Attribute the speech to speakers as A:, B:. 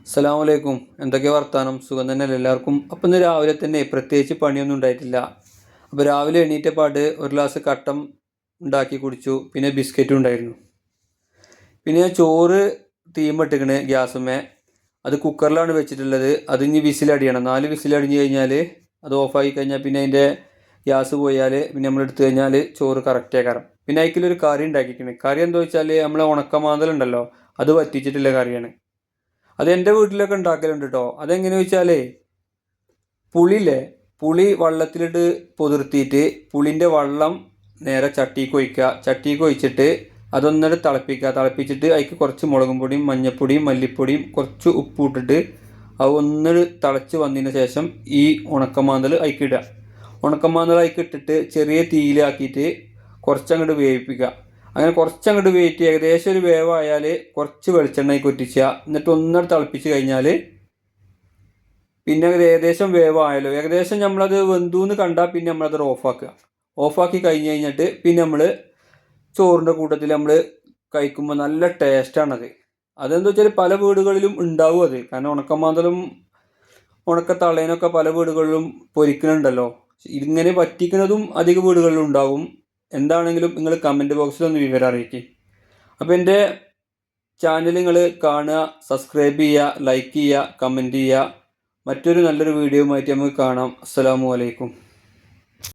A: അസ്സലാമലൈക്കും. എന്തൊക്കെ വർത്താനം? സുഖം തന്നെയല്ലേ എല്ലാവർക്കും? അപ്പം ഇന്ന് രാവിലെ തന്നെ പ്രത്യേകിച്ച് പണിയൊന്നും ഉണ്ടായിട്ടില്ല. അപ്പോൾ രാവിലെ എണീറ്റ പാട് ഒരു ഗ്ലാസ് കട്ടൻ ഉണ്ടാക്കി കുടിച്ചു. പിന്നെ ബിസ്ക്കറ്റും ഉണ്ടായിരുന്നു. പിന്നെ ഞാൻ ചോറ് തീമിട്ടിക്കണ് ഗ്യാസുമേ. അത് കുക്കറിലാണ് വെച്ചിട്ടുള്ളത്. അത് ഇനി വിസിലടിയണം. 4 വിസിലടിഞ്ഞ് കഴിഞ്ഞാൽ അത് ഓഫായി കഴിഞ്ഞാൽ പിന്നെ അതിൻ്റെ ഗ്യാസ് പോയാൽ പിന്നെ നമ്മൾ എടുത്തു കഴിഞ്ഞാൽ ചോറ് കറക്റ്റ് ആക്കാരം. പിന്നെ അതിലൊരു കറി ഉണ്ടാക്കിയിരിക്കുന്നത്. കറി എന്താ വെച്ചാൽ നമ്മളെ ഉണക്കമാന്തലുണ്ടല്ലോ, അത് വറ്റിച്ചിട്ടുള്ള കറിയാണ്. അത് എൻ്റെ വീട്ടിലൊക്കെ ഉണ്ടാക്കലുണ്ട് കേട്ടോ. അതെങ്ങനെയാ വെച്ചാലേ, പുളിയില്ലേ, പുളി വെള്ളത്തിലിട്ട് പൊതിർത്തിയിട്ട് പുളിൻ്റെ വെള്ളം നേരെ ചട്ടിക്ക് ഒഴിക്കുക. ചട്ടിക്ക് ഒഴിച്ചിട്ട് അതൊന്നിട്ട് തിളപ്പിക്കുക. തിളപ്പിച്ചിട്ട് അതിക്ക് കുറച്ച് മുളകും പൊടിയും മഞ്ഞൾപ്പൊടിയും മല്ലിപ്പൊടിയും കുറച്ച് ഉപ്പും ഇട്ടിട്ട് അത് ഒന്നിട്ട് തിളച്ച് വന്നതിന് ശേഷം ഈ ഉണക്കമാന്തൽ അതിക്ക് ഇടുക. ഉണക്കമാന്തൽ അതിക്ക് ഇട്ടിട്ട് ചെറിയ തീയിലാക്കിയിട്ട് കുറച്ചങ്ങോട്ട് വേവിപ്പിക്കുക. അങ്ങനെ കുറച്ചങ്ങോട്ട് വെയിറ്റ് ചെയ്യുക. ഏകദേശം ഒരു വേവായാൽ കുറച്ച് വെളിച്ചെണ്ണ കൊറ്റിച്ചുക. എന്നിട്ട് ഒന്നിട്ട് തിളപ്പിച്ച് കഴിഞ്ഞാൽ പിന്നെ ഏകദേശം വേവായാലോ, ഏകദേശം നമ്മളത് വെന്തു എന്ന് കണ്ടാൽ പിന്നെ നമ്മളത് ഓഫാക്കുക. ഓഫാക്കി കഴിഞ്ഞ് കഴിഞ്ഞിട്ട് പിന്നെ നമ്മൾ ചോറിൻ്റെ കൂട്ടത്തിൽ നമ്മൾ കഴിക്കുമ്പോൾ നല്ല ടേസ്റ്റാണത്. അതെന്താ വെച്ചാൽ പല വീടുകളിലും ഉണ്ടാവും അത്. കാരണം ഉണക്കമാന്തലും ഉണക്കത്തളേനൊക്കെ പല വീടുകളിലും പൊരിക്കുന്നുണ്ടല്ലോ. ഇങ്ങനെ വറ്റിക്കുന്നതും അധിക വീടുകളിലും ഉണ്ടാവും. എന്താണെങ്കിലും നിങ്ങൾ കമൻറ്റ് ബോക്സിൽ ഒന്ന് വിവരം അറിയിക്കും. അപ്പോൾ എൻ്റെ ചാനൽ നിങ്ങൾ കാണുക, സബ്സ്ക്രൈബ് ചെയ്യുക, ലൈക്ക് ചെയ്യുക, കമൻറ്റ് ചെയ്യുക. മറ്റൊരു നല്ലൊരു വീഡിയോയുമായിട്ട് നമുക്ക് കാണാം. അസ്സലാമു അലൈക്കും.